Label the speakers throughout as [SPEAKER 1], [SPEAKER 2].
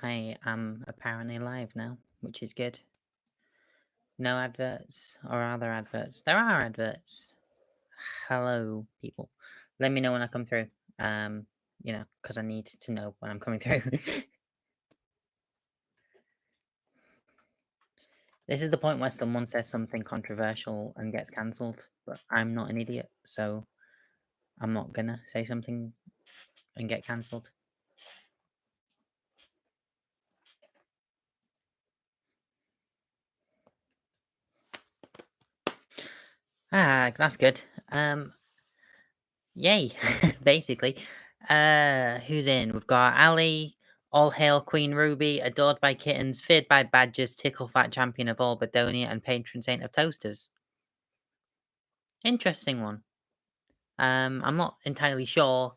[SPEAKER 1] I am apparently live now, which is good. No adverts or other adverts. There are adverts. Hello, people. Let me know when I come through. Because I need to know when I'm coming through. This is the point where someone says something controversial and gets cancelled, but I'm not an idiot, so I'm not gonna say something and get cancelled. That's good. Yay, basically. Who's in? We've got Ali, All Hail Queen Ruby, Adored by Kittens, Feared by Badgers, Tickle Fat Champion of all Bedonia, and Patron Saint of Toasters. Interesting one. I'm not entirely sure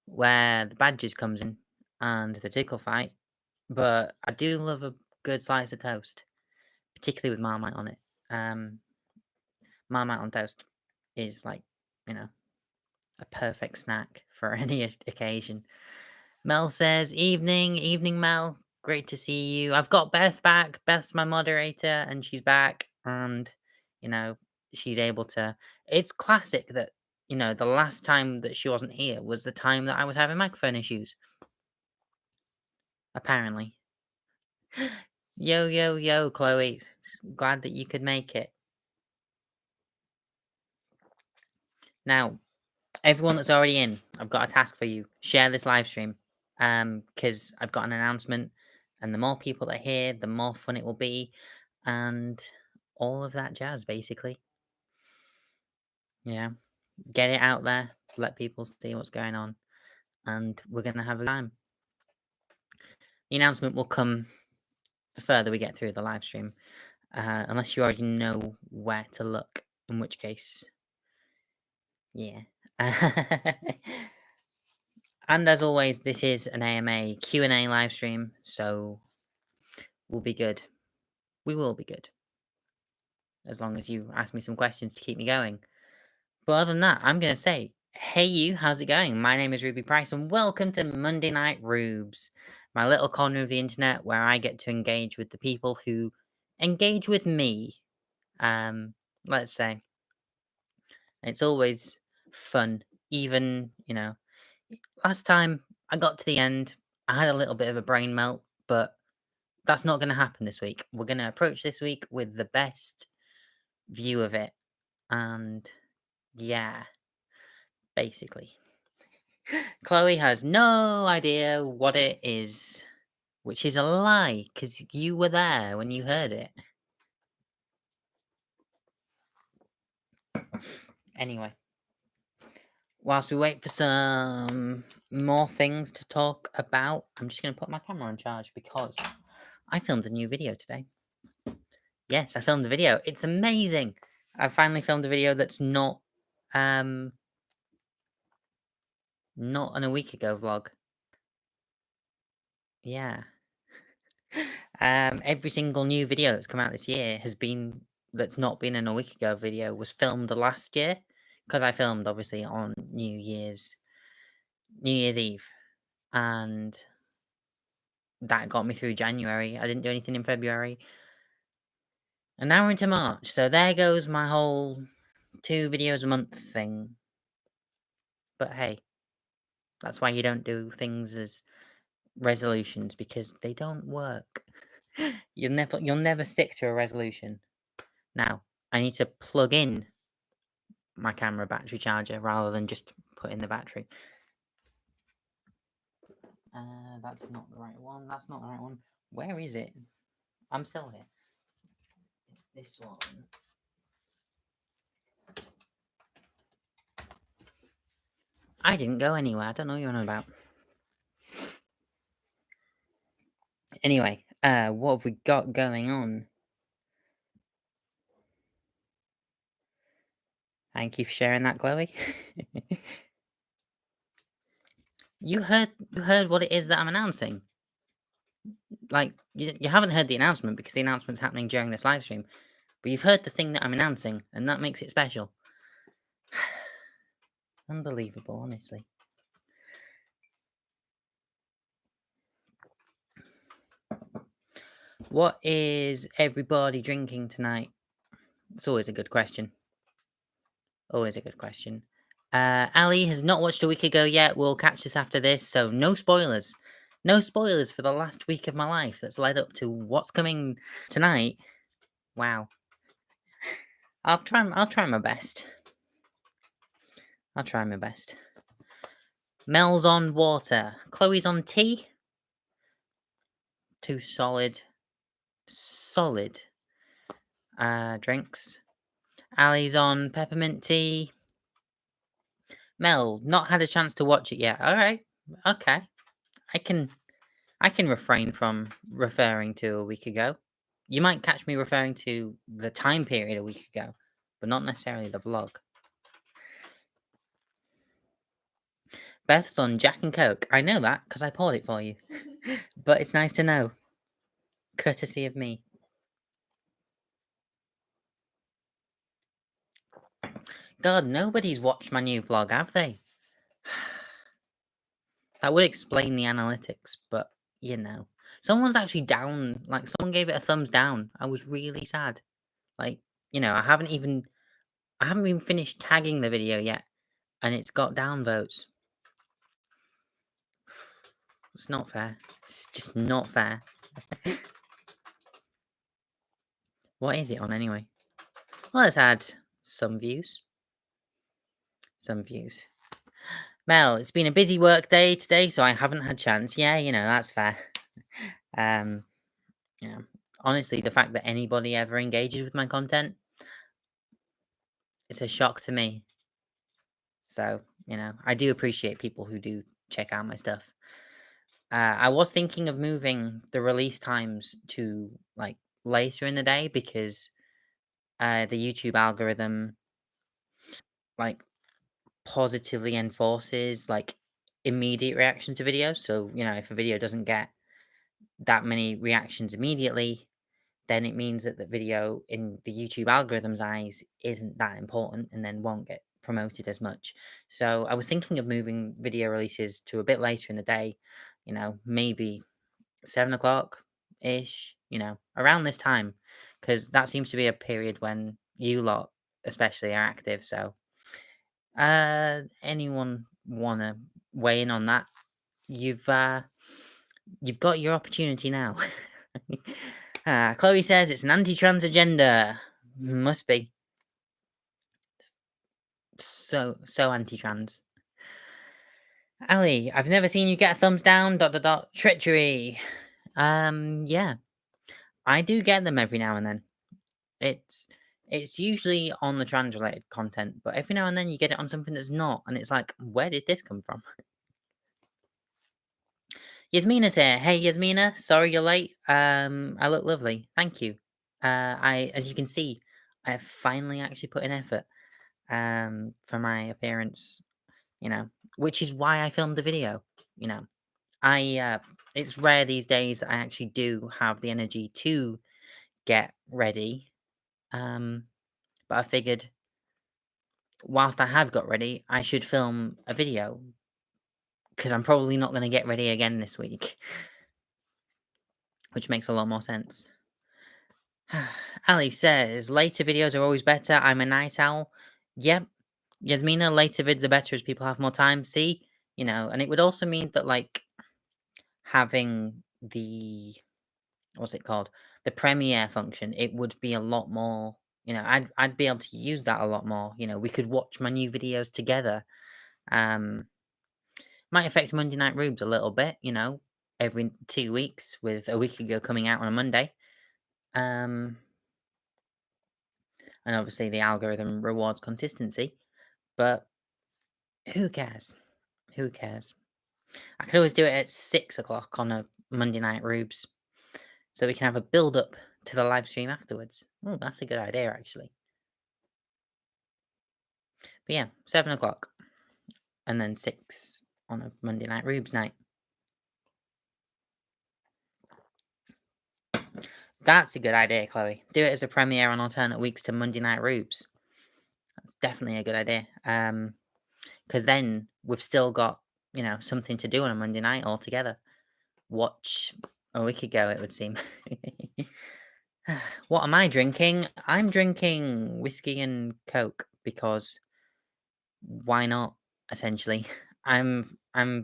[SPEAKER 1] where the Badgers comes in and the Tickle Fight, but I do love a good slice of toast, particularly with Marmite on it. Marmite on toast is like, a perfect snack for any occasion. Mel says, evening, Mel. Great to see you. I've got Beth back. Beth's my moderator, and she's back. And, she's able to. It's classic that, the last time that she wasn't here was the time that I was having microphone issues. Apparently. Yo, Chloe. Glad that you could make it. Now, everyone that's already in, I've got a task for you. Share this live stream. Because I've got an announcement, and the more people that are here, the more fun it will be, and all of that jazz, basically. Yeah, get it out there, let people see what's going on, and we're gonna have a time. The announcement will come the further we get through the live stream, unless you already know where to look, in which case, yeah. And as always, this is an AMA Q&A live stream, so we'll be good. We will be good. As long as you ask me some questions to keep me going. But other than that, I'm going to say, hey you, how's it going? My name is Ruby Price, and welcome to Monday Night Ruubez, my little corner of the internet where I get to engage with the people who engage with me. Let's say. It's always fun, even, last time I got to the end, I had a little bit of a brain melt, but that's not going to happen this week. We're going to approach this week with the best view of it, and yeah, basically. Chloe has no idea what it is, which is a lie, because you were there when you heard it. Anyway, whilst we wait for some more things to talk about, I'm just going to put my camera on charge because I filmed a new video today. Yes, I filmed a video. It's amazing. I finally filmed a video that's not an a week ago vlog. Yeah. Every single new video that's come out this year that's not been in a week ago video was filmed last year, because I filmed obviously on New Year's Eve, and that got me through January. I didn't do anything in February, and now we're into March, so there goes my whole 2 videos a month thing. But hey, that's why you don't do things as resolutions, because they don't work. You'll never stick to a resolution. Now, I need to plug in my camera battery charger rather than just put in the battery. That's not the right one. That's not the right one. Where is it? I'm still here. It's this one. I didn't go anywhere. I don't know what you're on about. Anyway, what have we got going on? Thank you for sharing that, Chloe. You heard what it is that I'm announcing. Like, you haven't heard the announcement because the announcement's happening during this live stream, but you've heard the thing that I'm announcing, and that makes it special. Unbelievable, honestly. What is everybody drinking tonight? It's always a good question. Always a good question. Ali has not watched a week ago yet. We'll catch this after this, so no spoilers. No spoilers for the last week of my life that's led up to what's coming tonight. Wow. I'll try my best. I'll try my best. Mel's on water. Chloe's on tea. Two solid drinks. Ali's on peppermint tea. Mel, not had a chance to watch it yet. All right. Okay. I can refrain from referring to a week ago. You might catch me referring to the time period a week ago, but not necessarily the vlog. Beth's on Jack and Coke. I know that because I poured it for you. But it's nice to know. Courtesy of me. God, nobody's watched my new vlog, have they? That would explain the analytics, but, you know. Someone's actually down, like, someone gave it a thumbs down. I was really sad. Like, you know, I haven't even finished tagging the video yet, and it's got downvotes. It's not fair. It's just not fair. What is it on anyway? Well, let's add some views. Mel, it's been a busy work day today, so I haven't had chance. Yeah, you know, that's fair. Yeah. Honestly, the fact that anybody ever engages with my content, it's a shock to me. So, you know, I do appreciate people who do check out my stuff. I was thinking of moving the release times to, like, later in the day because the YouTube algorithm, like, positively enforces, like, immediate reactions to videos. So, you know, if a video doesn't get that many reactions immediately, then it means that the video in the YouTube algorithm's eyes isn't that important and then won't get promoted as much. So I was thinking of moving video releases to a bit later in the day, you know, maybe 7 o'clock-ish, you know, around this time, because that seems to be a period when you lot especially are active. So anyone wanna weigh in on that? You've got your opportunity now. Chloe says it's an anti-trans agenda. Must be. So anti-trans. Ali, I've never seen you get a thumbs down, ... treachery. Yeah. I do get them every now and then. It's usually on the trans-related content, but every now and then you get it on something that's not, and it's like, where did this come from? Yasmina's here. Hey, Yasmina. Sorry you're late. I look lovely. Thank you. As you can see, I have finally actually put in effort, for my appearance, you know, which is why I filmed the video, you know. It's rare these days that I actually do have the energy to get ready, but I figured whilst I have got ready, I should film a video because I'm probably not going to get ready again this week, which makes a lot more sense. Ali says, later videos are always better. I'm a night owl. Yep. Yasmina, later vids are better as people have more time. See? You know, and it would also mean that, like, having the, what's it called? The premiere function, it would be a lot more, you know, I'd be able to use that a lot more. You know, we could watch my new videos together. Might affect Monday Night Rubes a little bit, you know, every 2 weeks with a week ago coming out on a Monday. And obviously the algorithm rewards consistency, but who cares? Who cares? I could always do it at 6 o'clock on a Monday Night Rubes, so we can have a build up to the live stream afterwards. Oh, that's a good idea, actually. But yeah, 7 o'clock, and then 6 on a Monday Night Rubes night. That's a good idea, Chloe. Do it as a premiere on alternate weeks to Monday Night Rubes. That's definitely a good idea. Because then we've still got, you know, something to do on a Monday night all together. Watch A week ago, it would seem. What am I drinking? I'm drinking whiskey and Coke because why not, essentially? I'm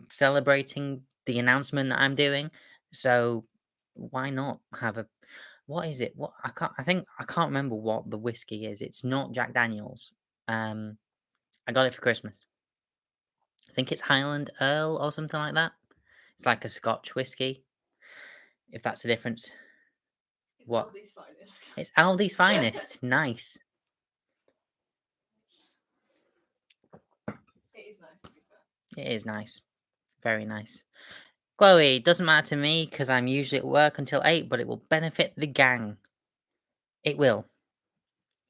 [SPEAKER 1] celebrating the announcement that I'm doing, so why not have a what is it? What I can't remember what the whiskey is. It's not Jack Daniels. I got it for Christmas. I think it's Highland Earl or something like that. It's like a Scotch whiskey, if that's the difference.
[SPEAKER 2] It's
[SPEAKER 1] What?
[SPEAKER 2] Aldi's finest.
[SPEAKER 1] It's Aldi's finest. Nice.
[SPEAKER 2] It is nice, to be fair.
[SPEAKER 1] It is nice. Very nice. Chloe, doesn't matter to me because I'm usually at work until 8, but it will benefit the gang. It will.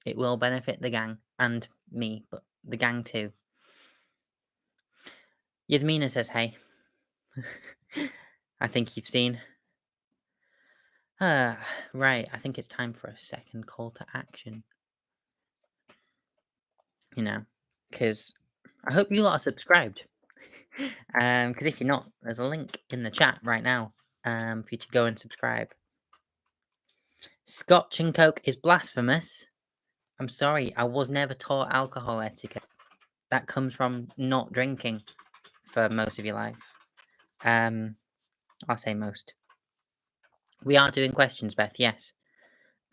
[SPEAKER 1] It will benefit the gang and me, but the gang too. Yasmina says hey. I think you've seen. Right, I think it's time for a second call to action. You know, because I hope you lot are subscribed. Because if you're not, there's a link in the chat right now for you to go and subscribe. Scotch and Coke is blasphemous. I'm sorry, I was never taught alcohol etiquette. That comes from not drinking for most of your life. I'll say most. We are doing questions, Beth, yes.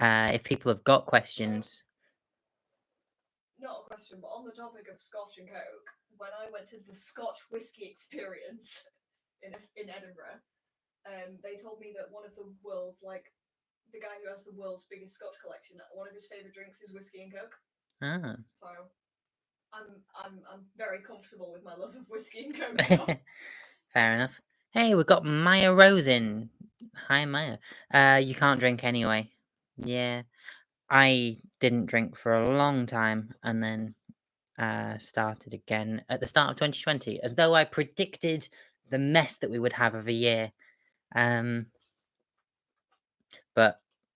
[SPEAKER 1] If people have got questions.
[SPEAKER 2] Not a question, but on the topic of Scotch and Coke, when I went to the Scotch Whisky Experience in Edinburgh, they told me that one of the world's, the guy who has the world's biggest Scotch collection, one of his favourite drinks is whiskey and Coke.
[SPEAKER 1] Ah.
[SPEAKER 2] So I'm very comfortable with my love of whiskey and Coke now.
[SPEAKER 1] Fair enough. Hey, we've got Maya Rose in. Hi, Maya. You can't drink anyway. Yeah. I didn't drink for a long time and then started again at the start of 2020, as though I predicted the mess that we would have of a year. But,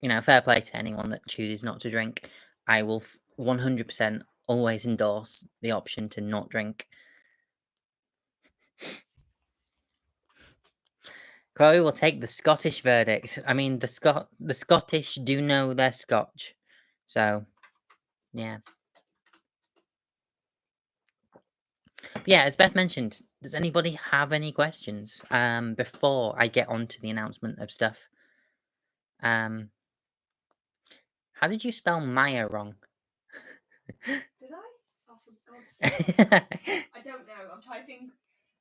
[SPEAKER 1] you know, fair play to anyone that chooses not to drink. I will 100% always endorse the option to not drink. Chloe will take the Scottish verdict. I mean, the Scottish do know their Scotch. So, yeah. But yeah, as Beth mentioned, does anybody have any questions before I get on to the announcement of stuff? How did you spell Maya wrong?
[SPEAKER 2] Did I? Oh, for God's sake. I don't know. I'm typing.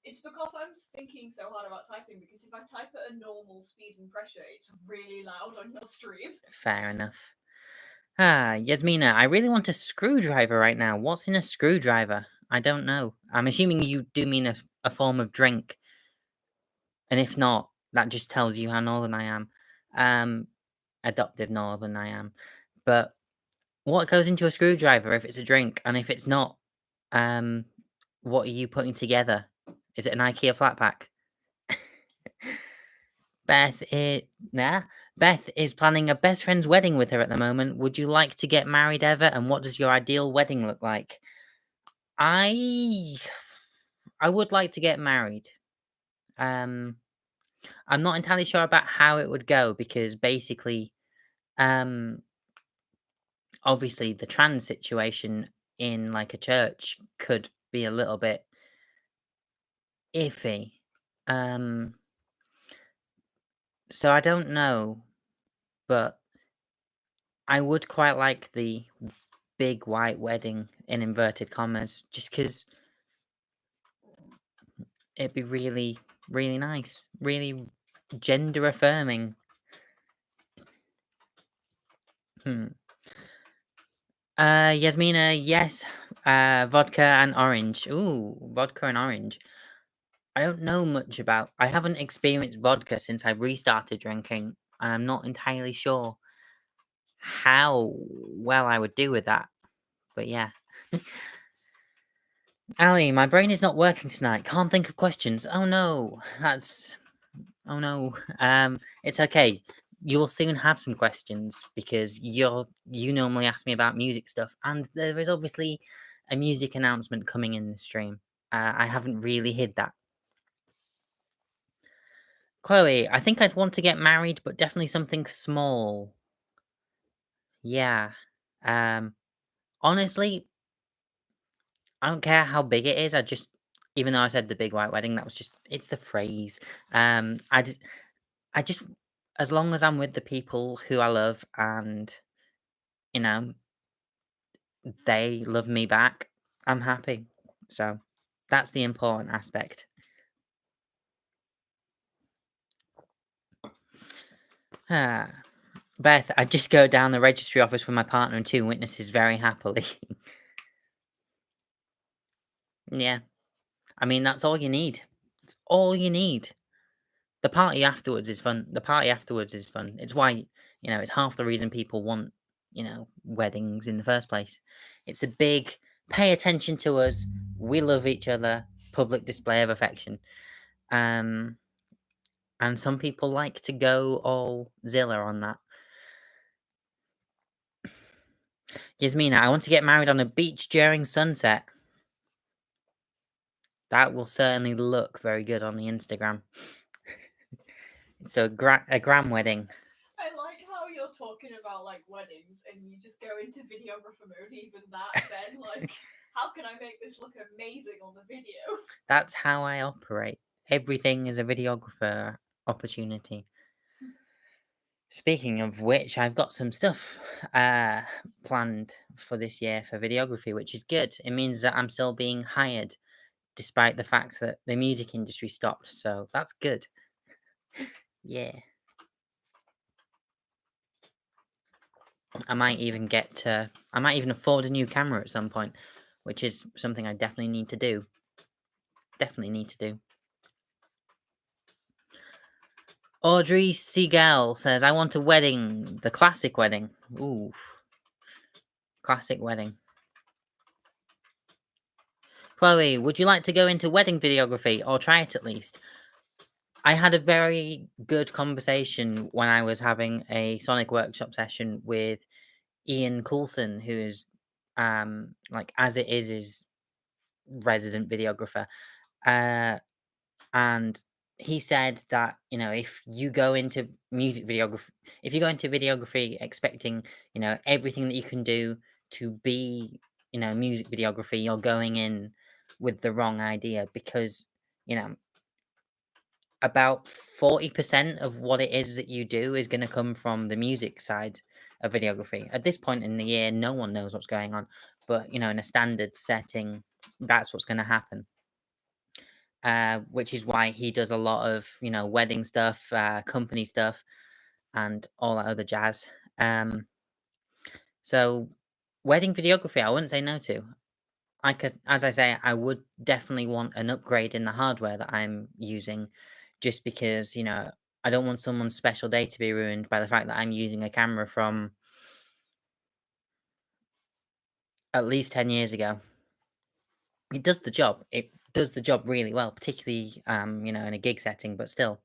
[SPEAKER 2] It's because I'm thinking so hard about typing, because if I type at a normal speed and pressure, it's really loud on your stream.
[SPEAKER 1] Fair enough. Yasmina, I really want a screwdriver right now. What's in a screwdriver? I don't know. I'm assuming you do mean a form of drink. And if not, that just tells you how northern I am. Adoptive northern I am. But what goes into a screwdriver if it's a drink? And if it's not, what are you putting together? Is it an IKEA flat pack? Beth is planning a best friend's wedding with her at the moment. Would you like to get married ever? And what does your ideal wedding look like? I would like to get married. I'm not entirely sure about how it would go because basically, obviously the trans situation in like a church could be a little bit iffy. So I don't know, but I would quite like the big white wedding in inverted commas, just because it'd be really, really nice, really gender affirming. Yasmina, yes, vodka and orange. Ooh, vodka and orange. I don't know much about. I haven't experienced vodka since I restarted drinking, and I'm not entirely sure how well I would do with that. But yeah. Ali, my brain is not working tonight. Can't think of questions. Oh no, oh no. It's okay. You will soon have some questions because you normally ask me about music stuff, and there is obviously a music announcement coming in the stream. I haven't really hid that. Chloe, I think I'd want to get married, but definitely something small. Yeah. Honestly, I don't care how big it is. Even though I said the big white wedding, it's the phrase. I just, as long as I'm with the people who I love and, you know, they love me back, I'm happy. So that's the important aspect. Beth, I just go down the registry office with my partner and 2 witnesses very happily. Yeah. I mean, that's all you need. It's all you need. The party afterwards is fun. It's why, it's half the reason people want, weddings in the first place. It's a big, pay attention to us, we love each other, public display of affection. And some people like to go all Zilla on that. Yasmina, I want to get married on a beach during sunset. That will certainly look very good on the Instagram. So a gram wedding.
[SPEAKER 2] I like how you're talking about like weddings and you just go into videographer mode. Even that, then like, how can I make this look amazing on the video?
[SPEAKER 1] That's how I operate. Everything is a videographer opportunity. Speaking of which, I've got some stuff planned for this year for videography, which is good. It means that I'm still being hired, despite the fact that the music industry stopped. So that's good. Yeah. I might even afford a new camera at some point, which is something I definitely need to do. Audrey Seagal says, I want a wedding. The classic wedding. Ooh. Classic wedding. Chloe, would you like to go into wedding videography or try it at least? I had a very good conversation when I was having a Sonic workshop session with Ian Coulson, who is like As It Is resident videographer. And he said that, if you go into videography expecting, everything that you can do to be, music videography, you're going in with the wrong idea because, about 40% of what it is that you do is going to come from the music side of videography. At this point in the year, no one knows what's going on, but, in a standard setting, that's what's going to happen. Which is why he does a lot of, wedding stuff, company stuff, and all that other jazz. So wedding videography, I wouldn't say no to. As I say, I would definitely want an upgrade in the hardware that I'm using, just because, I don't want someone's special day to be ruined by the fact that I'm using a camera from at least 10 years ago. It does the job. It does the job really well, particularly, in a gig setting, but still.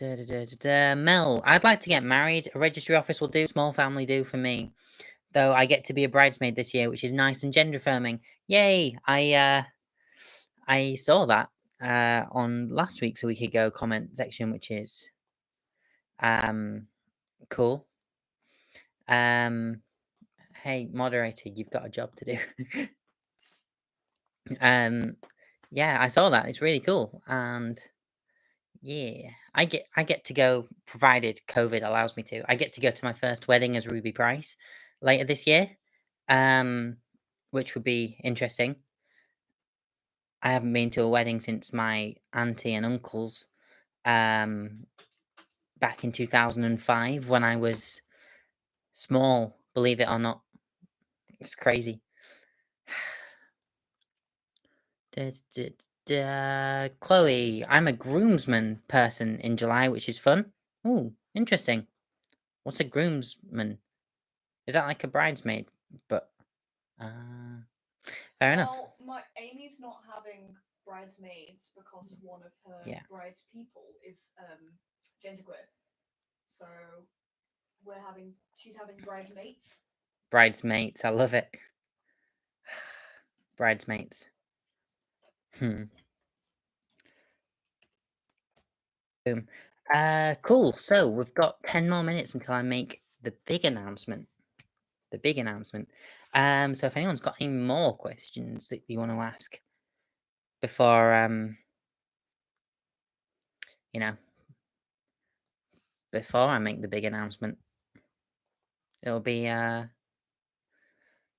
[SPEAKER 1] Mel, I'd like to get married. A registry office will do. Small family do for me. Though I get to be a bridesmaid this year, which is nice and gender affirming. Yay! I saw that on last week's A Week Ago comment section, which is cool. Hey moderator, you've got a job to do. Yeah, I saw that. It's really cool, and yeah, I get to go, provided COVID allows me to. I get to go to my first wedding as Ruby Price later this year, which would be interesting. I haven't been to a wedding since my auntie and uncle's, back in 2005 when I was small. Believe it or not, it's crazy. Chloe, I'm a groomsman person in July, which is fun. Oh, interesting. What's a groomsman? Is that like a bridesmaid? But fair enough.
[SPEAKER 2] Well, my Amy's not having bridesmaids because one of her
[SPEAKER 1] Yeah.
[SPEAKER 2] bride's people is genderqueer. So she's having bridesmaids.
[SPEAKER 1] Bridesmaids, I love it. Bridesmaids. Boom. Cool. So we've got 10 more minutes until I make the big announcement. The big announcement. So if anyone's got any more questions that you want to ask before, you know, before I make the big announcement, it'll be,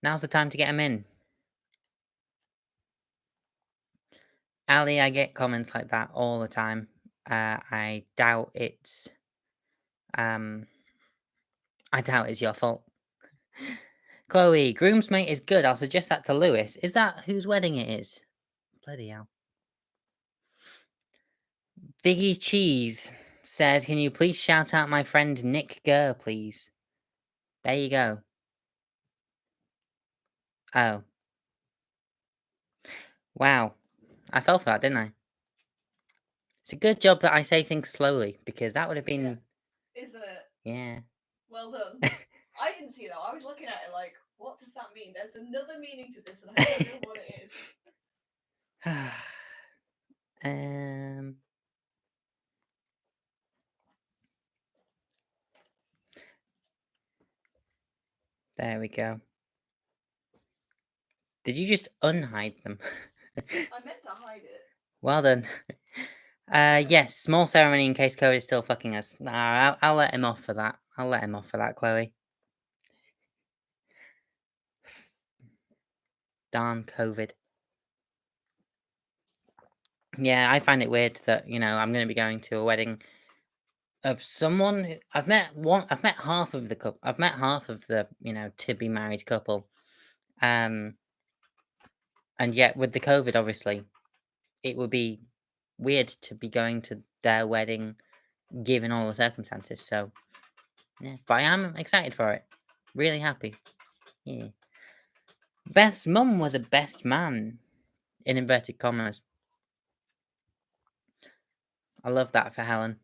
[SPEAKER 1] now's the time to get them in. Ali, I get comments like that all the time. I doubt it's, I doubt it's your fault. Chloe, groomsmate is good. I'll suggest that to Lewis. Is that whose wedding it is? Bloody hell. Biggie Cheese says, can you please shout out my friend Nick Gurr, please? There you go. Oh. Wow. I fell for that, didn't I? It's a good job that I say things slowly, because that would have been...
[SPEAKER 2] Yeah. Isn't it?
[SPEAKER 1] Yeah.
[SPEAKER 2] Well done. I didn't see that. I was looking at it like, what does that mean? There's another meaning to this and I don't know what it is.
[SPEAKER 1] There we go. Did you just unhide them?
[SPEAKER 2] I meant to hide it.
[SPEAKER 1] Well done. Yes, small ceremony in case Cody is still fucking us. Nah, I'll let him off for that. I'll let him off for that, Chloe. Darn COVID. Yeah, I find it weird that, you know, I'm going to be going to a wedding of someone who, I've met half of the couple. I've met half of the, you know, to be married couple. And yet with the COVID, obviously, it would be weird to be going to their wedding given all the circumstances. So, yeah, but I am excited for it. Really happy. Yeah. Beth's mum was a best man, in inverted commas. I love that for Helen.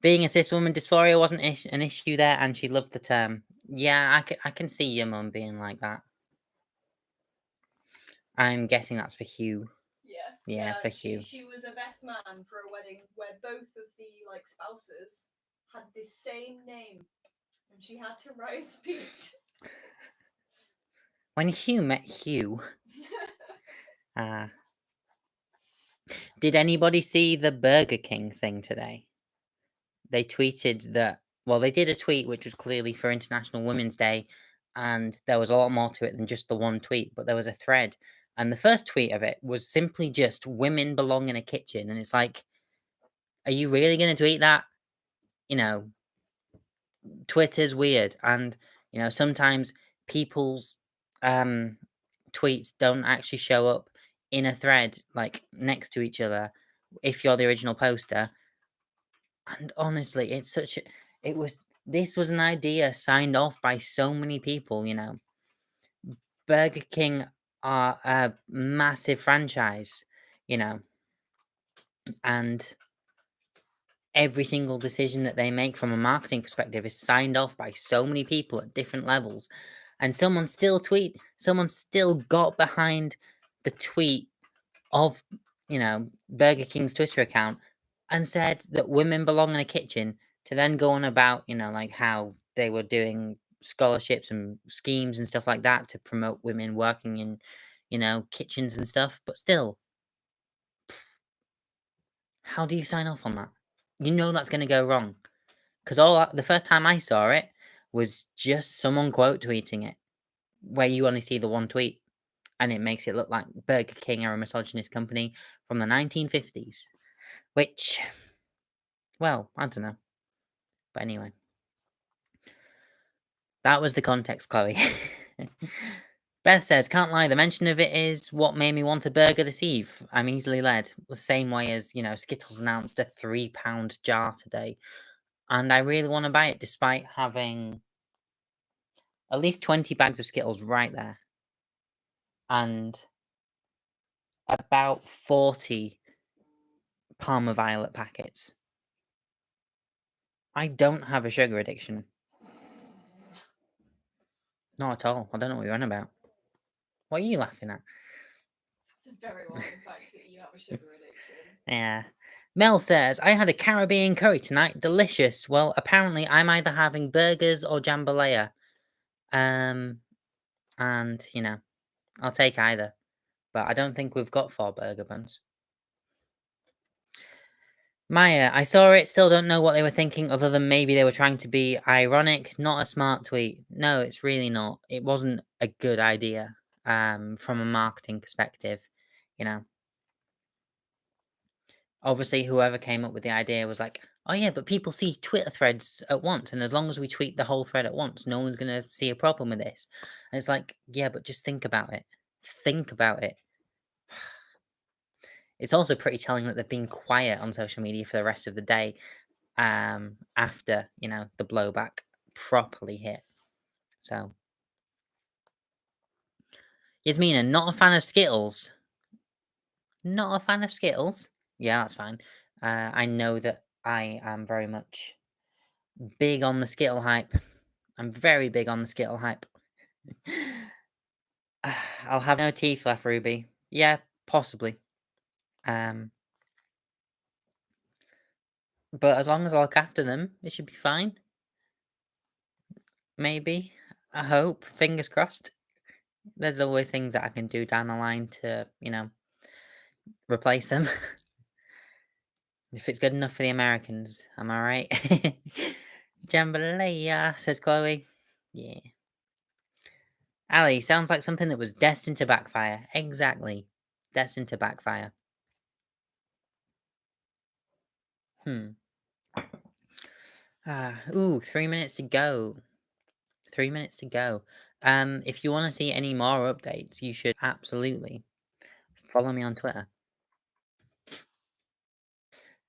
[SPEAKER 1] Being a cis woman, dysphoria wasn't an issue there, and she loved the term. Yeah, I can see your mum being like that. I'm guessing that's for Hugh. Yeah, for Hugh.
[SPEAKER 2] She was a best man for a wedding where both of the like spouses had the same name, and she had to write a speech.
[SPEAKER 1] When Hugh met Hugh, did anybody see the Burger King thing today? They tweeted that. Well, they did a tweet which was clearly for International Women's Day, and there was a lot more to it than just the one tweet. But there was a thread, and the first tweet of it was simply just "Women belong in a kitchen," and it's like, are you really going to tweet that? You know, Twitter's weird, and you know sometimes people's tweets don't actually show up in a thread like next to each other if you're the original poster. And honestly, it's such a, this was an idea signed off by so many people, you know. Burger King are a massive franchise, you know, and every single decision that they make from a marketing perspective is signed off by so many people at different levels. And someone still got behind the tweet of, you know, Burger King's Twitter account and said that women belong in a kitchen, to then go on about, you know, like how they were doing scholarships and schemes and stuff like that to promote women working in, you know, kitchens and stuff. But still, how do you sign off on that? You know that's going to go wrong. Because the first time I saw it was just someone quote tweeting it, where you only see the one tweet, and it makes it look like Burger King are a misogynist company from the 1950s. Which, well, I don't know. But anyway. That was the context, Chloe. Beth says, can't lie, the mention of it is what made me want a burger this eve. I'm easily led. The same way as, you know, Skittles announced a £3 jar today. And I really want to buy it, despite having at least 20 bags of Skittles right there. And about 40 Parma Violet packets. I don't have a sugar addiction. Not at all. I don't know what you're on about. What are you laughing at?
[SPEAKER 2] It's a very well known fact that you have a sugar addiction.
[SPEAKER 1] Yeah. Mel says, I had a Caribbean curry tonight. Delicious. Well, apparently I'm either having burgers or jambalaya. And, you know, I'll take either. But I don't think we've got 4 burger buns. Maya, I saw it, still don't know what they were thinking other than maybe they were trying to be ironic. Not a smart tweet. No, it's really not. It wasn't a good idea from a marketing perspective, you know. Obviously, whoever came up with the idea was like, oh yeah, but people see Twitter threads at once, and as long as we tweet the whole thread at once, no one's going to see a problem with this. And it's like, yeah, but just think about it. Think about it. It's also pretty telling that they've been quiet on social media for the rest of the day after, you know, the blowback properly hit. So, Yasmina, not a fan of Skittles. Not a fan of Skittles. Yeah, that's fine. I know that I am very much big on the Skittle hype. I'm very big on the Skittle hype. I'll have no teeth left, Ruby. Yeah, possibly. But as long as I look after them, it should be fine. Maybe. I hope. Fingers crossed. There's always things that I can do down the line to, you know, replace them. If it's good enough for the Americans, am I right? Jambalaya, says Chloe. Yeah. Ali, sounds like something that was destined to backfire. Exactly. Destined to backfire. Ooh, 3 minutes to go. 3 minutes to go. If you want to see any more updates, you should absolutely follow me on Twitter.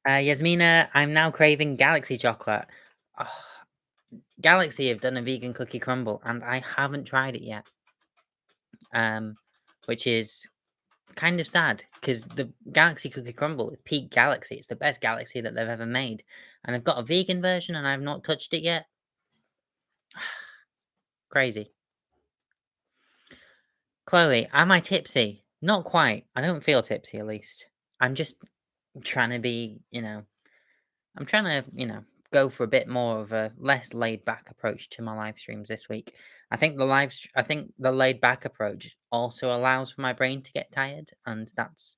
[SPEAKER 1] Yasmina, I'm now craving Galaxy chocolate. Oh, Galaxy have done a vegan cookie crumble, and I haven't tried it yet. Which is kind of sad, because the Galaxy cookie crumble is peak Galaxy. It's the best Galaxy that they've ever made. And they've got a vegan version, and I've not touched it yet. Crazy. Chloe, am I tipsy? Not quite. I don't feel tipsy, at least. I'm just trying to be, you know, I'm trying to, you know, go for a bit more of a less laid back approach to my live streams this week. I think the laid back approach also allows for my brain to get tired, and that's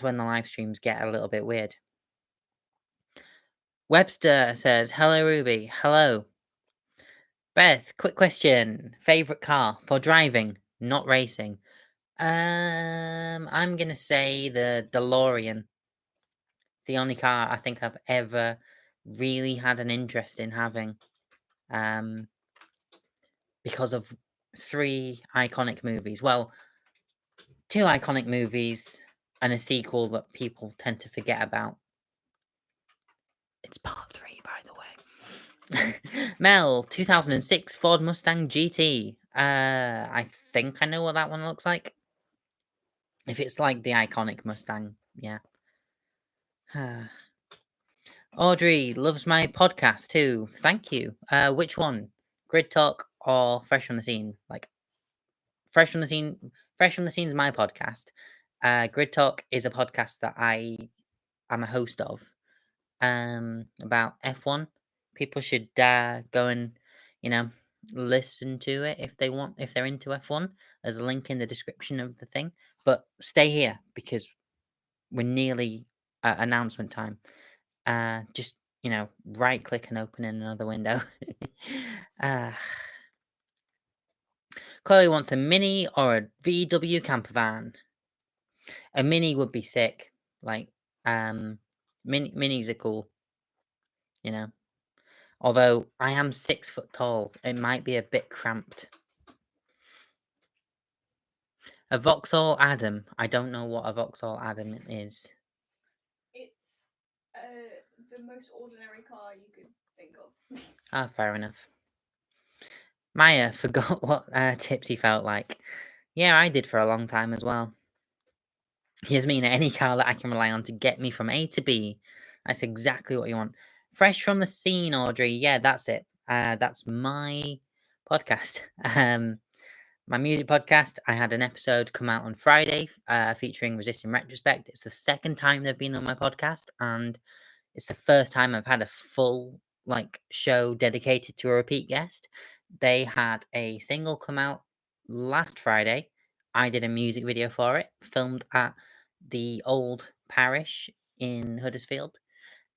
[SPEAKER 1] when the live streams get a little bit weird. Webster says, "Hello, Ruby. Hello, Beth. Quick question: favorite car for driving, not racing? I'm gonna say the DeLorean. The only car I think I've ever really had an interest in having, because of 3 iconic movies. Well, 2 iconic movies and a sequel that people tend to forget about. It's part 3, by the way. Mel, 2006 Ford Mustang GT. I think I know what that one looks like. If it's like the iconic Mustang, yeah. Audrey loves my podcast too. Thank you. Which one? Grid Talk or Fresh from the Scene? Like Fresh from the Scene. Fresh from the Scene is my podcast. Grid Talk is a podcast that I am a host of. About F1. People should go and, you know, listen to it if they want, if they're into F1. There's a link in the description of the thing. But stay here because we're nearly at announcement time. Just, you know, right click and open in another window. Chloe wants a Mini or a VW camper van. A Mini would be sick. Like, Minis are cool, you know. Although I am 6 foot tall, it might be a bit cramped. A Vauxhall Adam. I don't know what a Vauxhall Adam is.
[SPEAKER 2] It's the most ordinary car you could think of.
[SPEAKER 1] Ah, fair enough. Maya forgot what tipsy felt like. Yeah, I did for a long time as well. Yasmina, any car that I can rely on to get me from A to B. That's exactly what you want. Fresh from the Scene, Audrey. Yeah, that's it. That's my podcast. My music podcast, I had an episode come out on Friday, featuring Resist in Retrospect. It's the second time they've been on my podcast, and it's the first time I've had a full show dedicated to a repeat guest. They had a single come out last Friday. I did a music video for it, filmed at the old parish in Huddersfield.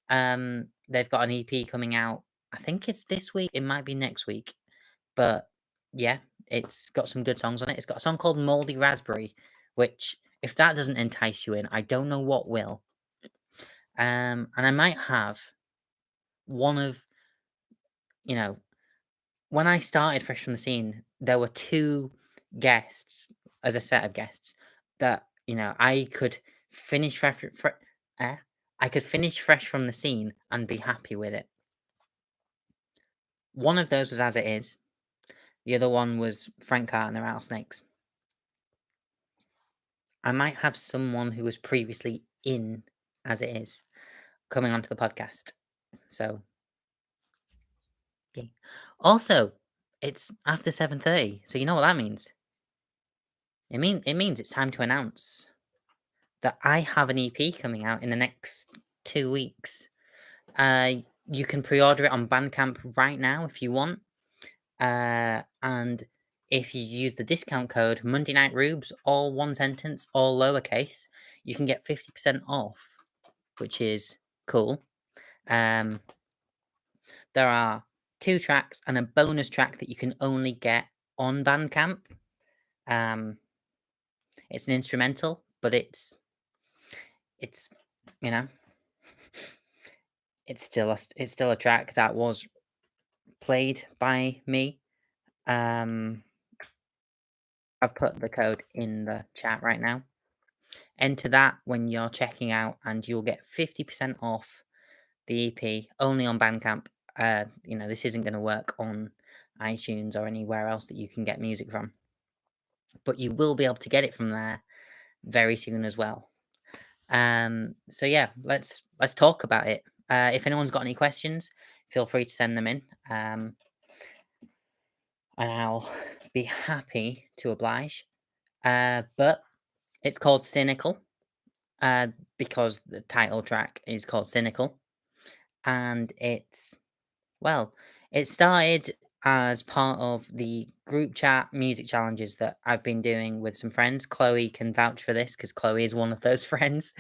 [SPEAKER 1] They've got an EP coming out. I think it's this week. It might be next week. But yeah, it's got some good songs on it. It's got a song called Moldy Raspberry, which if that doesn't entice you in, I don't know what will. And I might have one of, you know, when I started Fresh from the Scene, there were two guests as a set of guests that, I could finish I could finish Fresh from the Scene and be happy with it. One of those was As It Is. The other one was Frank Hart and the Rattlesnakes. I might have someone who was previously in As It Is coming onto the podcast. So, yeah. Also, it's after 7:30, so you know what that means. It means it's time to announce that I have an EP coming out in the next 2 weeks. You can pre-order it on Bandcamp right now if you want. And if you use the discount code Monday Night Ruubez, all one sentence, all lowercase, you can get 50% off, which is cool. There are 2 tracks and a bonus track that you can only get on Bandcamp. It's an instrumental, but it's you know, it's still a track that was played by me. I've put the code in the chat right now. Enter that when you're checking out, and you'll get 50% off the EP only on Bandcamp. This isn't going to work on iTunes or anywhere else that you can get music from, but you will be able to get it from there very soon as well. So yeah, let's talk about it. If anyone's got any questions, feel free to send them in, and I'll be happy to oblige. But it's called Cynical, because the title track is called Cynical, and it started as part of the group chat music challenges that I've been doing with some friends. Chloe can vouch for this because Chloe is one of those friends.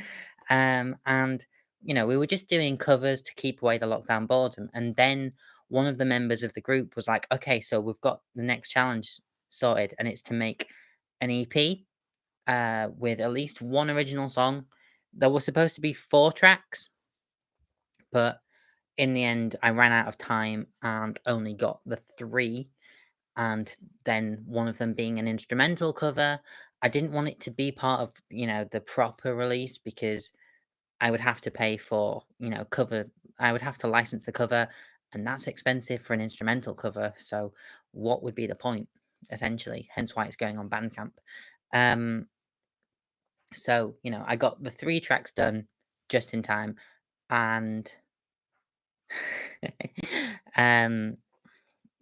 [SPEAKER 1] And we were just doing covers to keep away the lockdown boredom. And then one of the members of the group was like, okay, so we've got the next challenge sorted, and it's to make an EP with at least one original song. There were supposed to be 4 tracks, but in the end, I ran out of time and only got the 3, and then one of them being an instrumental cover. I didn't want it to be part of, the proper release, because I would have to pay for, cover. I would have to license the cover, and that's expensive for an instrumental cover. So what would be the point, essentially? Hence why it's going on Bandcamp. So, I got the 3 tracks done just in time, and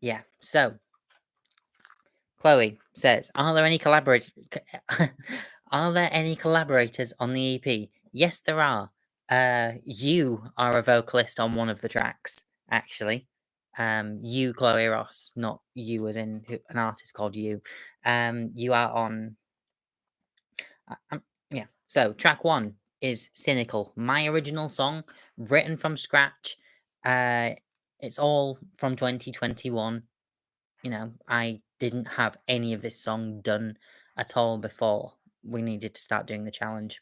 [SPEAKER 1] yeah. So Chloe says, "Are there any Are there any collaborators on the EP?" Yes, there are. You are a vocalist on one of the tracks, actually. You, Chloe Ross, not you as in an artist called you. You are on. Yeah. So track 1 is Cynical, my original song, written from scratch. Uh, it's all from 2021. I didn't have any of this song done at all before we needed to start doing the challenge.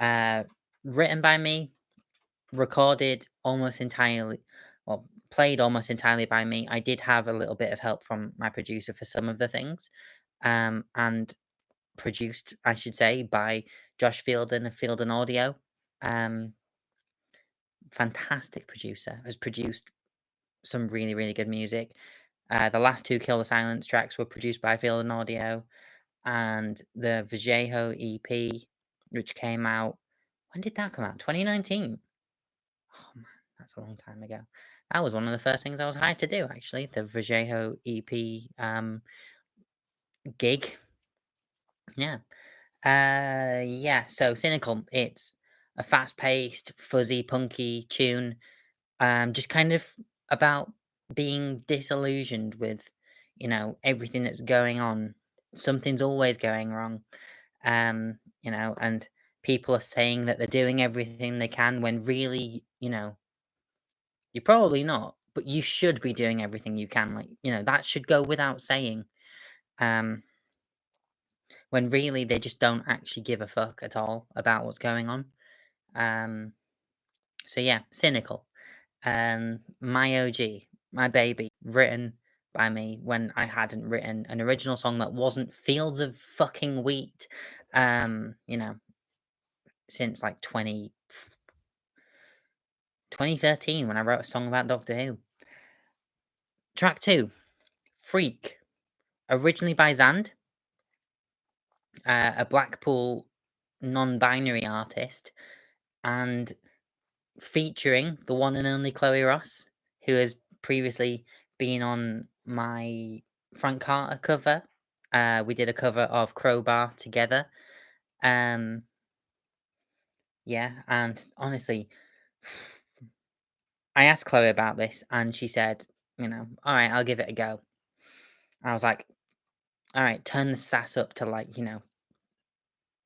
[SPEAKER 1] Uh, Written by me, recorded almost entirely, well, played almost entirely by me. I did have a little bit of help from my producer for some of the things, and produced, I should say, by Josh Fielden of Fielden Audio. Um, Fantastic producer, has produced some really, really good music. The last 2 Kill the Silence tracks were produced by Fielden Audio, and the Vallejo EP, which came out, when did that come out? 2019. Oh man, that's a long time ago. That was one of the first things I was hired to do, actually. The Vallejo EP gig. Yeah. Yeah, so Cynical, it's a fast-paced, fuzzy, punky tune, just kind of about being disillusioned with, everything that's going on. Something's always going wrong, and people are saying that they're doing everything they can when really, you're probably not, but you should be doing everything you can. Like, that should go without saying. Um, when really they just don't actually give a fuck at all about what's going on. Um, so yeah, Cynical. My OG, my baby, written by me when I hadn't written an original song that wasn't Fields of Fucking Wheat. Um, you know, since like 2013 when I wrote a song about Doctor Who. Track 2, Freak, originally by Zand, a Blackpool non-binary artist, and featuring the one and only Chloe Ross, who has previously been on my Frank Carter cover. We did a cover of Crowbar together. Um, yeah, and honestly, I asked Chloe about this, and she said, all right, I'll give it a go. I was like, all right, turn the sass up to like,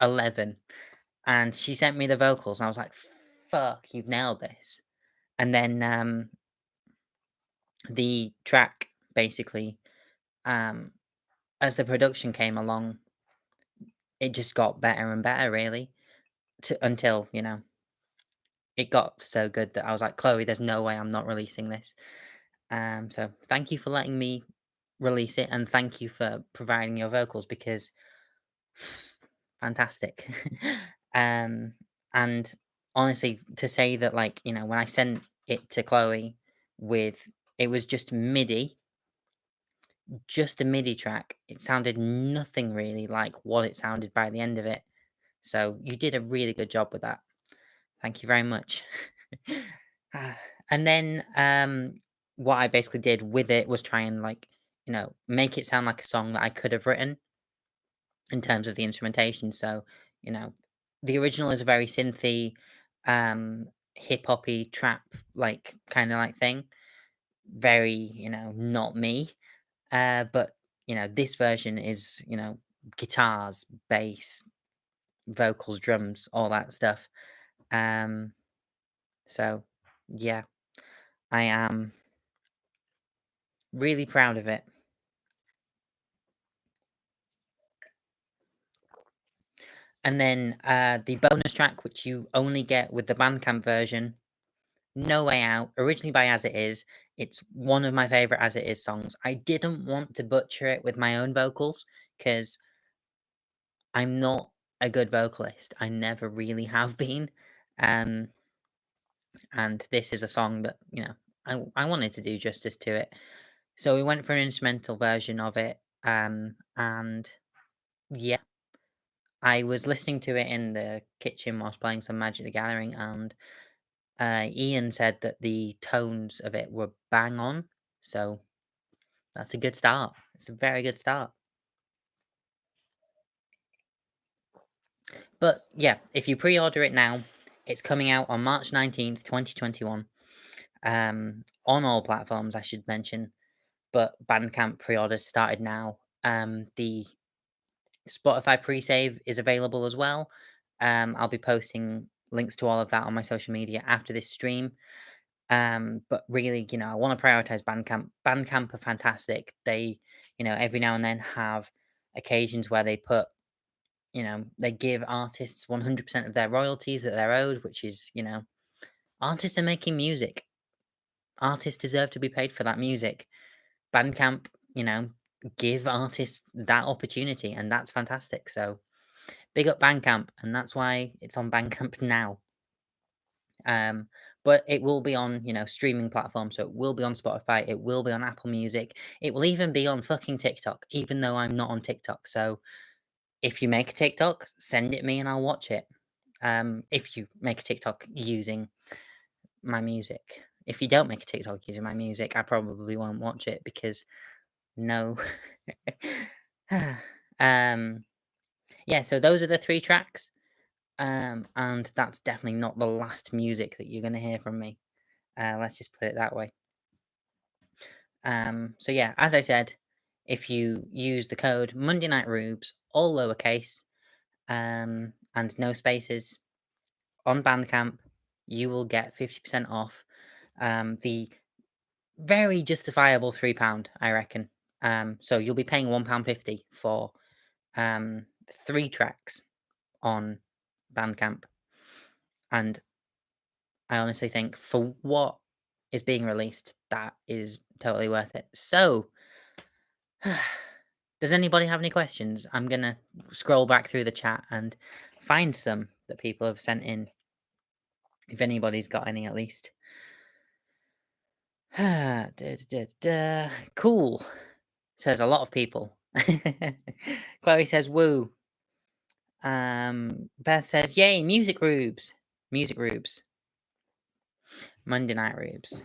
[SPEAKER 1] 11. And she sent me the vocals, and I was like, fuck, you've nailed this. And then the track basically, um, as the production came along, it just got better and better, really, until it got so good that I was like, Chloe, there's no way I'm not releasing this. So thank you for letting me release it, and thank you for providing your vocals because fantastic. um, and honestly, to say that, like, when I sent it to Chloe with it was just a MIDI track. It sounded nothing really like what it sounded by the end of it. So you did a really good job with that. Thank you very much. And then what I basically did with it was try and like, make it sound like a song that I could have written in terms of the instrumentation. So, you know, the original is a very synthy, hip hoppy trap like kind of like thing. Very, not me. But this version is, guitars, bass, vocals, drums, all that stuff. Um, so yeah, I am really proud of it. And then the bonus track, which you only get with the Bandcamp version, No Way Out, originally by As It Is. It's one of my favorite As It Is songs. I didn't want to butcher it with my own vocals because I'm not a good vocalist. I never really have been. Um, and this is a song that, I wanted to do justice to it. So we went for an instrumental version of it. And yeah, I was listening to it in the kitchen whilst playing some Magic the Gathering, and Ian said that the tones of it were bang on. So that's a good start. It's a very good start. But yeah, if you pre-order it now, it's coming out on March 19th, 2021. On all platforms, I should mention. But Bandcamp pre-orders started now. The Spotify pre-save is available as well. I'll be posting links to all of that on my social media after this stream. But really, I want to prioritize Bandcamp. Bandcamp are fantastic. They, every now and then have occasions where they put, they give artists 100% of their royalties that they're owed, which is, artists are making music. Artists deserve to be paid for that music. Bandcamp, give artists that opportunity, and that's fantastic. So big up Bandcamp, and that's why it's on Bandcamp now. But it will be on, streaming platforms. So it will be on Spotify. It will be on Apple Music. It will even be on fucking TikTok, even though I'm not on TikTok. So if you make a TikTok, send it me and I'll watch it. If you make a TikTok using my music. If you don't make a TikTok using my music, I probably won't watch it because no. um, yeah, so those are the 3 tracks, and that's definitely not the last music that you're gonna hear from me. Let's just put it that way. So yeah, as I said, if you use the code Monday Night Rubes, all lowercase, and no spaces on Bandcamp, you will get 50% off. The very justifiable £3, I reckon. So you'll be paying £1.50 for 3 tracks on Bandcamp, and I honestly think for what is being released, that is totally worth it. So, does anybody have any questions? I'm gonna scroll back through the chat and find some that people have sent in. If anybody's got any, at least. Da, da, da, da. Cool. Says a lot of people. Chloe says woo. Beth says yay, music rubes. Music rubes. Monday night rubes.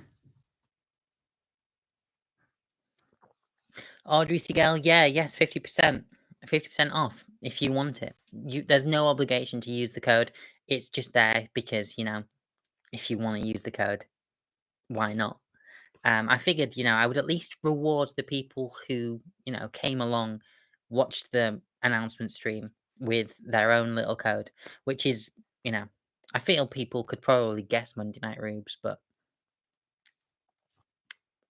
[SPEAKER 1] Audrey Seagal, yeah, yes, 50%. 50% off if you want it. There's no obligation to use the code. It's just there because, if you want to use the code, why not? I figured, I would at least reward the people who, came along, watched the announcement stream with their own little code, which is, I feel people could probably guess Monday Night Rubes, but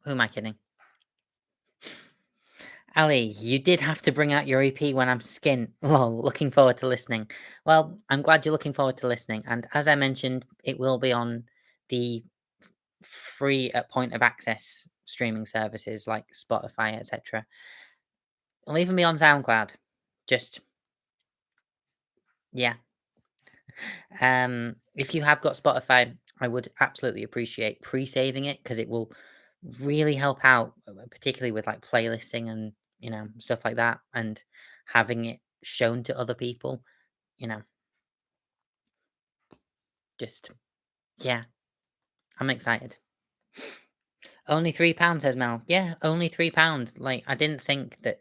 [SPEAKER 1] who am I kidding? Ali, you did have to bring out your EP when I'm skint. Lol, looking forward to listening. Well, I'm glad you're looking forward to listening. And as I mentioned, it will be on the free at point of access streaming services like Spotify, etc. It'll even be on SoundCloud. Just, yeah. If you have got Spotify, I would absolutely appreciate pre-saving it because it will really help out, particularly with like playlisting and stuff like that, and having it shown to other people. You know, just yeah, I'm excited. Only £3, says Mel. Yeah, only £3. Like I didn't think that.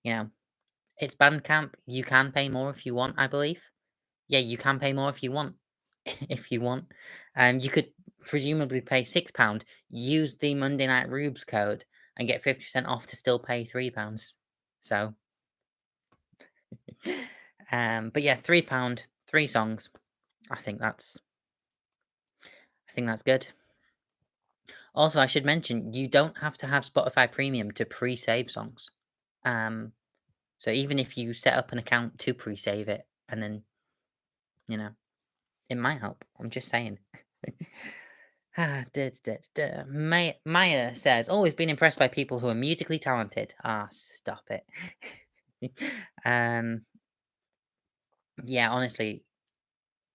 [SPEAKER 1] You know, it's Bandcamp. You can pay more if you want, I believe. Yeah, you can pay more if you want. If you want. You could presumably pay £6, use the Monday Night Rubes code, and get 50% off to still pay £3. So, but yeah, £3, 3 songs. I think that's good. Also, I should mention you don't have to have Spotify Premium to pre-save songs. So even if you set up an account to pre-save it, and then it might help. I'm just saying. Maya says, always been impressed by people who are musically talented. Ah, stop it. Yeah, honestly,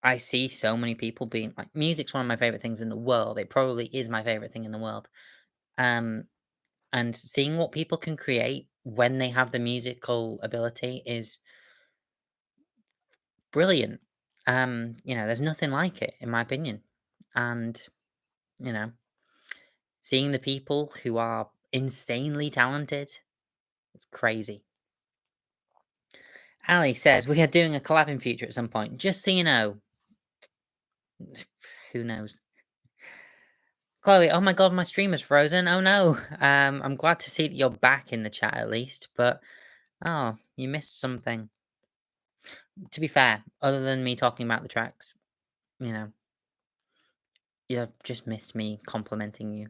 [SPEAKER 1] I see so many people being like, music's one of my favorite things in the world. It probably is my favorite thing in the world. Um, and seeing what people can create when they have the musical ability is brilliant. There's nothing like it, in my opinion. And, you know, seeing the people who are insanely talented, it's crazy. Ali says, we are doing a collab in future at some point, just so you know. Who knows? Chloe, oh my god, my stream is frozen. Oh no. I'm glad to see that you're back in the chat at least, but oh, you missed something. To be fair, other than me talking about the tracks, you just missed me complimenting you.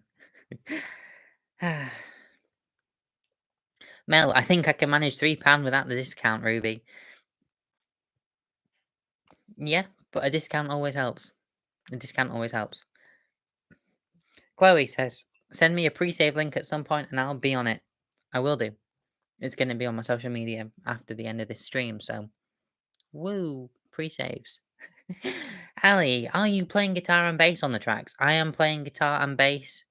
[SPEAKER 1] Mel, I think I can manage £3 without the discount, Ruby. Yeah, but a discount always helps. A discount always helps. Chloe says, send me a pre-save link at some point and I'll be on it. I will do. It's going to be on my social media after the end of this stream, so woo, pre-saves. Ali, are you playing guitar and bass on the tracks? I am playing guitar and bass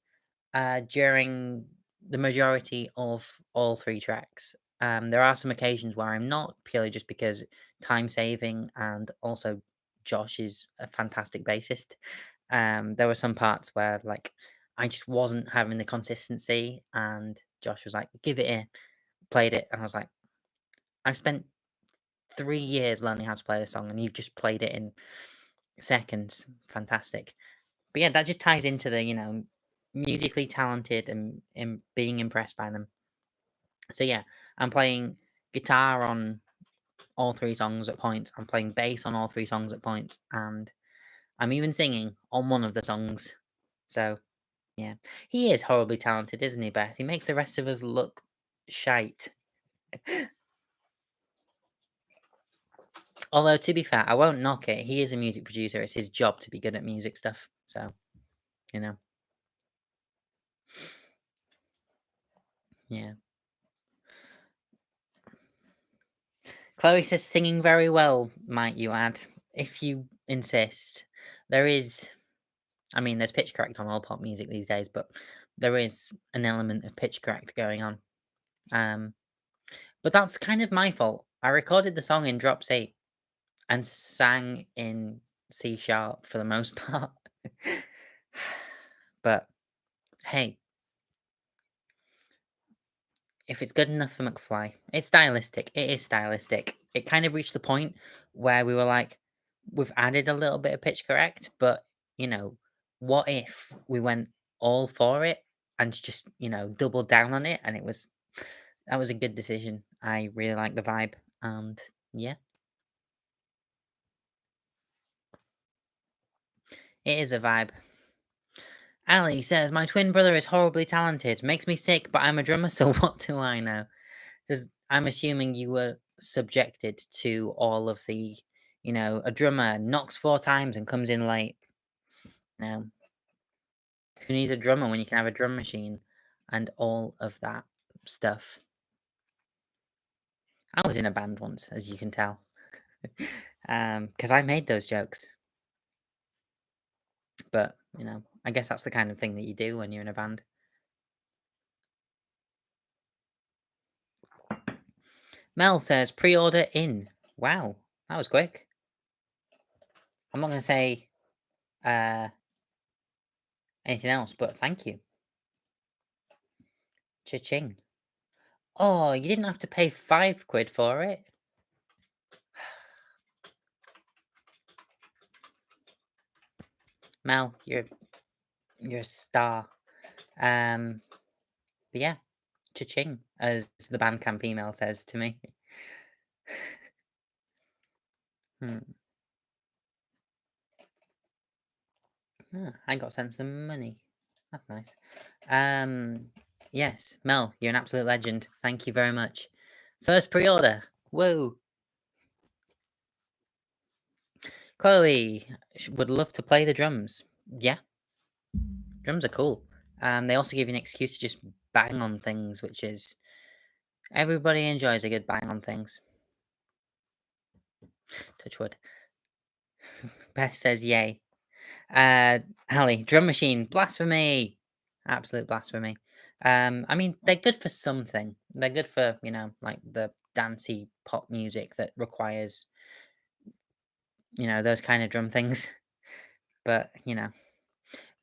[SPEAKER 1] during the majority of all 3 tracks. There are some occasions where I'm not, purely just because time saving, and also Josh is a fantastic bassist. There were some parts where like I just wasn't having the consistency, and Josh was like, "Give it in," played it, and I was like, I've spent 3 years learning how to play this song, and you've just played it in seconds. Fantastic. But yeah, that just ties into the, musically talented and being impressed by them. So yeah, I'm playing guitar on all 3 songs at points. I'm playing bass on all 3 songs at points, and I'm even singing on one of the songs. So yeah, he is horribly talented, isn't he, Beth? He makes the rest of us look shite. Although, to be fair, I won't knock it. He is a music producer. It's his job to be good at music stuff. So, you know, yeah. Chloe says, singing very well, might you add, if you insist. There is, I mean, there's pitch correct on all pop music these days, but there is an element of pitch correct going on. But that's kind of my fault. I recorded the song in drop C and sang in C sharp for the most part. But hey, if it's good enough for McFly, it's stylistic. It is stylistic. It kind of reached the point where we were like, we've added a little bit of pitch correct, but what if we went all for it and just, doubled down on it? And that was a good decision. I really like the vibe. And yeah, it is a vibe. Ali says, my twin brother is horribly talented. Makes me sick, but I'm a drummer, so what do I know? Because I'm assuming you were subjected to all of the, a drummer knocks 4 times and comes in late. Now, who needs a drummer when you can have a drum machine and all of that stuff? I was in a band once, as you can tell. Because I made those jokes. But, I guess that's the kind of thing that you do when you're in a band. Mel says, pre-order in. Wow, that was quick. I'm not going to say anything else, but thank you. Cha-ching. Oh, you didn't have to pay £5 for it. Mel, you're a star. But yeah, cha-ching, as the Bandcamp email says to me. I got sent some money. That's nice. Yes, Mel, you're an absolute legend. Thank you very much. First pre-order. Whoa. Chloe would love to play the drums. Yeah, drums are cool. They also give you an excuse to just bang on things, which is everybody enjoys a good bang on things. Touch wood. Beth says yay. Ali, drum machine, blasphemy. Absolute blasphemy. I mean, they're good for something. They're good for, like the dancey pop music that requires, those kind of drum things. But,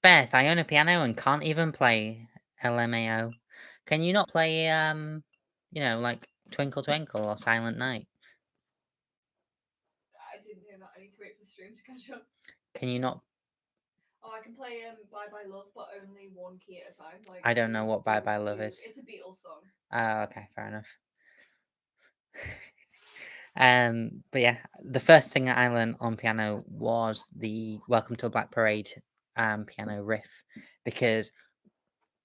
[SPEAKER 1] Beth, I own a piano and can't even play LMAO. Can you not play, like Twinkle Twinkle or Silent Night?
[SPEAKER 2] I didn't hear that. I need to wait for the stream to catch up.
[SPEAKER 1] Can you not?
[SPEAKER 2] Oh, I can play Bye Bye Love, but only one key at a time. Like
[SPEAKER 1] I don't know what Bye Bye Love is.
[SPEAKER 2] It's a Beatles song.
[SPEAKER 1] Oh, okay, fair enough. But yeah, the first thing that I learned on piano was the Welcome to the Black Parade piano riff, because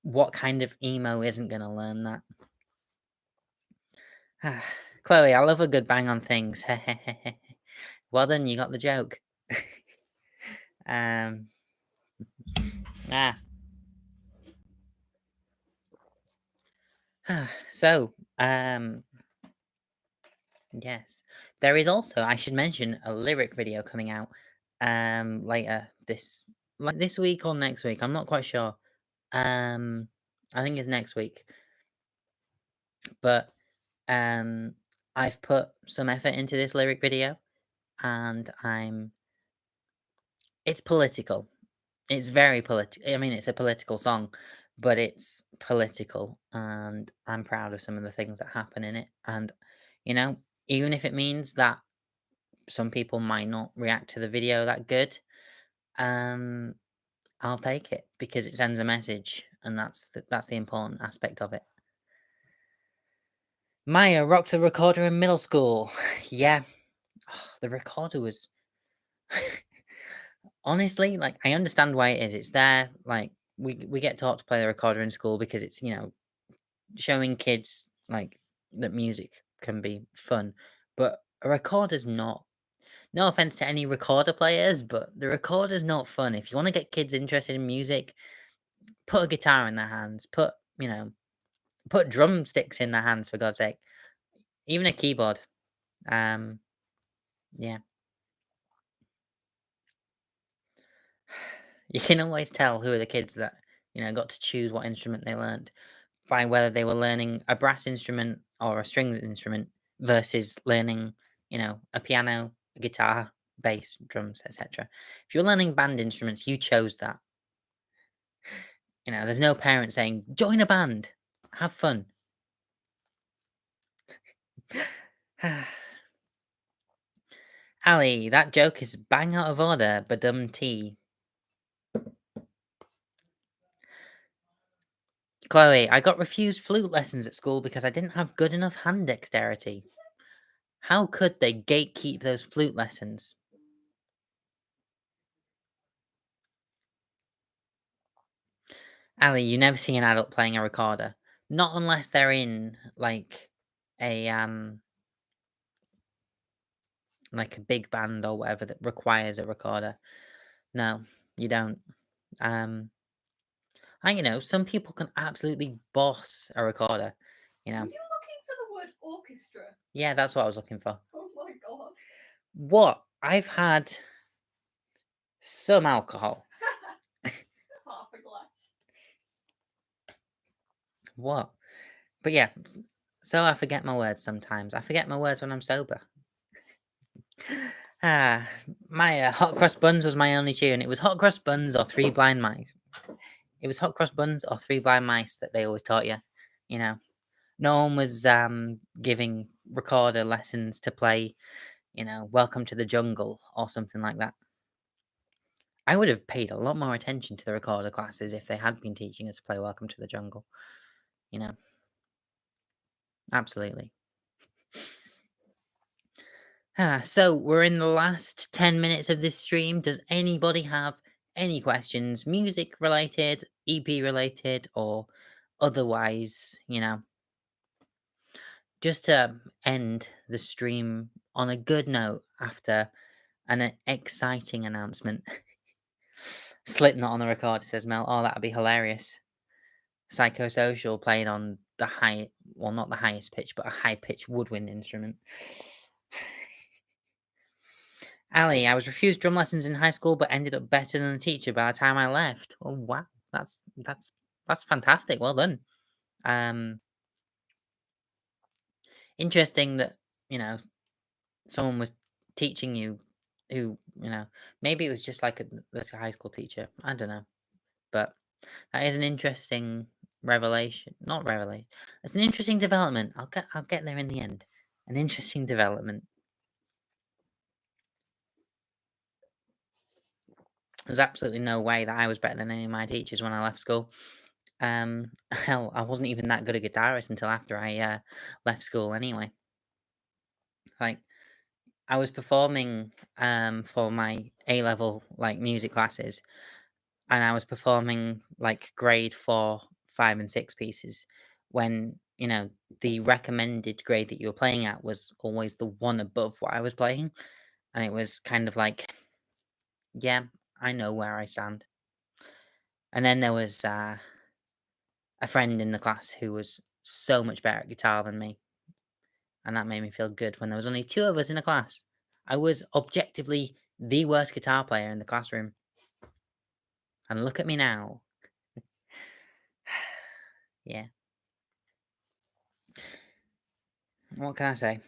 [SPEAKER 1] what kind of emo isn't going to learn that? Chloe, I love a good bang on things. Well done, you got the joke. Ah. So, yes. There is also, I should mention, a lyric video coming out later this week or next week. I'm not quite sure. I think it's next week. But I've put some effort into this lyric video, and it's political. It's very political. I mean, it's a political song, but it's political, and I'm proud of some of the things that happen in it. And, even if it means that some people might not react to the video that good, I'll take it because it sends a message, and that's the important aspect of it. Maya rocked the recorder in middle school. Yeah, the recorder was honestly, like, I understand why it is. It's there, like, we get taught to play the recorder in school because it's, showing kids, like, that music can be fun, but a recorder's not. No offense to any recorder players, but the recorder's not fun. If you wanna get kids interested in music, put a guitar in their hands, put drumsticks in their hands, for God's sake. Even a keyboard. Um, yeah. You can always tell who are the kids that, got to choose what instrument they learned by whether they were learning a brass instrument or a strings instrument versus learning, a piano, a guitar, bass, drums, etc. If you're learning band instruments, you chose that. There's no parent saying, join a band, have fun. Ali, that joke is bang out of order, badum tea. Chloe, I got refused flute lessons at school because I didn't have good enough hand dexterity. How could they gatekeep those flute lessons? Ali, you never see an adult playing a recorder. Not unless they're in a like a big band or whatever that requires a recorder. No, you don't. Um some people can absolutely boss a recorder, you
[SPEAKER 2] Were
[SPEAKER 1] know.
[SPEAKER 2] you looking for the word orchestra?
[SPEAKER 1] Yeah, that's what I was looking for.
[SPEAKER 2] Oh my god.
[SPEAKER 1] What? I've had some alcohol.
[SPEAKER 2] Half a glass.
[SPEAKER 1] What? But yeah, so I forget my words sometimes. I forget my words when I'm sober. My hot cross buns was my only tune. It was hot cross buns or three blind mice. It was hot cross buns or three blind mice that they always taught you. You know, no one was giving recorder lessons to play. Welcome to the jungle or something like that. I would have paid a lot more attention to the recorder classes if they had been teaching us to play Welcome to the Jungle. Absolutely. So we're in the last 10 minutes of this stream. Does anybody have any questions, music related, EP related, or otherwise, just to end the stream on a good note after an exciting announcement? Slipknot on the record, says Mel. Oh, that'd be hilarious. Psychosocial playing on the high, well, not the highest pitch, but a high pitched woodwind instrument. Ali, I was refused drum lessons in high school, but ended up better than the teacher by the time I left. Oh wow, that's fantastic. Well done. Um, Interesting that you know someone was teaching you who maybe it was just like this high school teacher. I don't know, but that is an interesting revelation. Not revelation. It's an interesting development. I'll get there in the end. An interesting development. There's absolutely no way that I was better than any of my teachers when I left school. Hell, I wasn't even that good a guitarist until after I left school anyway. Like, I was performing for my A level like music classes, and I was performing like grade 4, 5, and 6 pieces when the recommended grade that you were playing at was always the one above what I was playing, and it was kind of like, yeah, I know where I stand. And then there was a friend in the class who was so much better at guitar than me, and that made me feel good when there was only 2 of us in a class. I was objectively the worst guitar player in the classroom. And look at me now. Yeah. What can I say?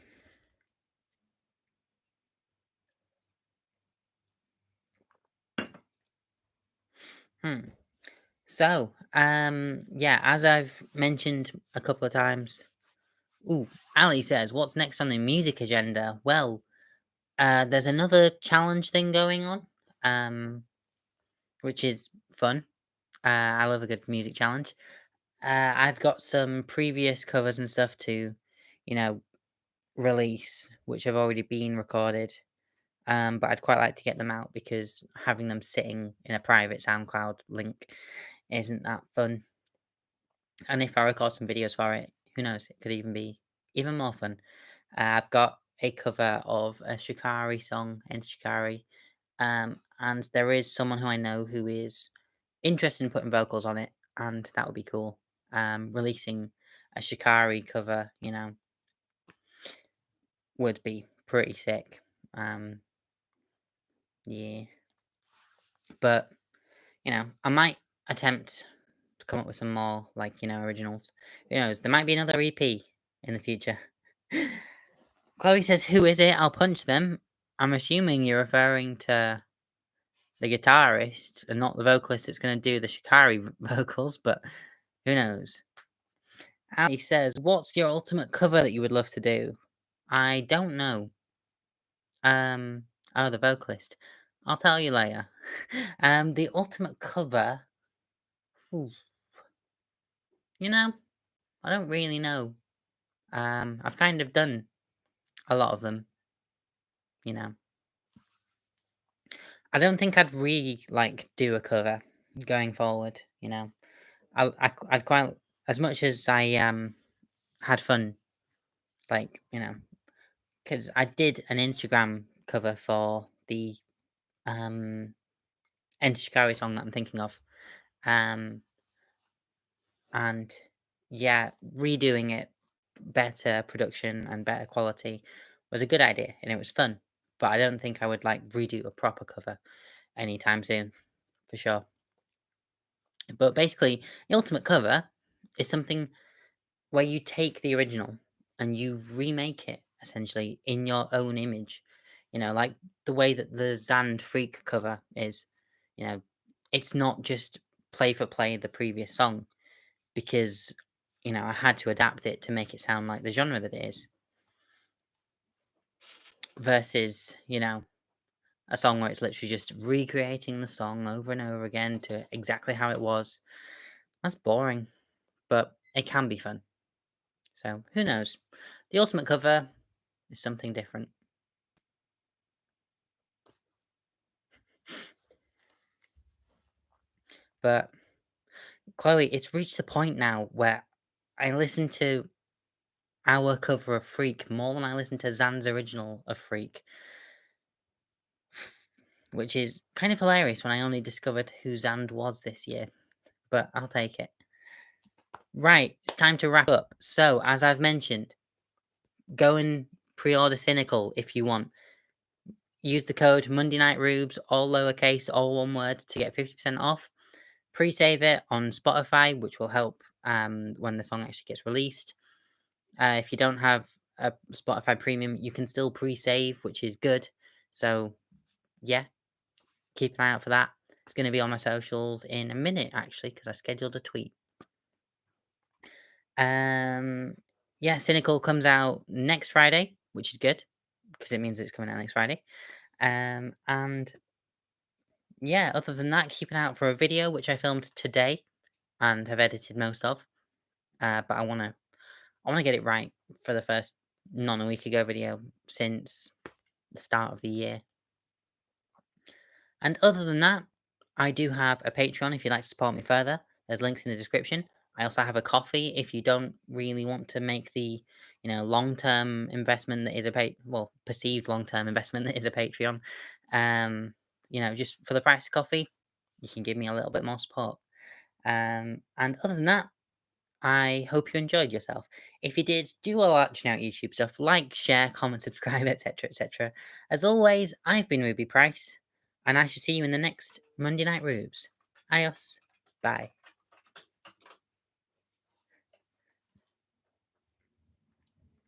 [SPEAKER 1] So, yeah, as I've mentioned a couple of times, Ooh, Ali says, "What's next on the music agenda?" Well, there's another challenge thing going on, which is fun. I love a good music challenge. I've got some previous covers and stuff to, you know, release, which have already been recorded. But I'd quite like to get them out because having them sitting in a private SoundCloud link isn't that fun. And if I record some videos for it, who knows? It could even be even more fun. I've got a cover of a Shikari song, and Shikari, and there is someone who I know who is interested in putting vocals on it, and that would be cool. Releasing a Shikari cover, would be pretty sick. Yeah, but I might attempt to come up with some more originals. Who knows? There might be another EP in the future. Chloe says, "Who is it? I'll punch them." I'm assuming you're referring to the guitarist and not the vocalist that's going to do the Shikari vocals, but who knows? Ali says, "What's your ultimate cover that you would love to do?" I don't know. Oh, the vocalist. I'll tell you later. The ultimate cover. Ooh, I don't really know. I've kind of done a lot of them. You know, I don't think I'd really do a cover going forward. I'd quite as much as I had fun, like because I did an Instagram cover for the um Enter Shikari song that I'm thinking of, um and yeah, redoing it, better production and better quality was a good idea and it was fun. But I don't think I would redo a proper cover anytime soon, for sure. But basically, the ultimate cover is something where you take the original and you remake it essentially in your own image. Like the way that the Zand Freak cover is. You know, it's not just play for play the previous song because I had to adapt it to make it sound like the genre that it is. Versus, a song where it's literally just recreating the song over and over again to exactly how it was. That's boring, but it can be fun. So, who knows? The ultimate cover is something different. But, Chloe, it's reached the point now where I listen to our cover of Freak more than I listen to Zan's original of Freak. Which is kind of hilarious when I only discovered who Zand was this year. But I'll take it. Right, it's time to wrap up. So, as I've mentioned, go and pre-order Cynical if you want. Use the code Monday Night Ruubez, all lowercase, all one word, to get 50% off. Pre-save it on Spotify, which will help when the song actually gets released. If you don't have a Spotify Premium, you can still pre-save, which is good. So, yeah, keep an eye out for that. It's going to be on my socials in a minute, actually, because I scheduled a tweet. Yeah, Cynical comes out next Friday, which is good because it means it's coming out next Friday. And yeah, other than that, keep an eye out for a video which I filmed today and have edited most of. But I wanna get it right for the first non a week ago video since the start of the year. And other than that, I do have a Patreon if you'd like to support me further. There's links in the description. I also have a Coffee if you don't really want to make the, long-term investment that is perceived long-term investment that is a Patreon. Just for the price of coffee, you can give me a little bit more support. And other than that, I hope you enjoyed yourself. If you did, do all that out YouTube stuff, like, share, comment, subscribe, etc., etc. As always, I've been Ruby Price, and I shall see you in the next Monday Night Rubes. Adios. Bye.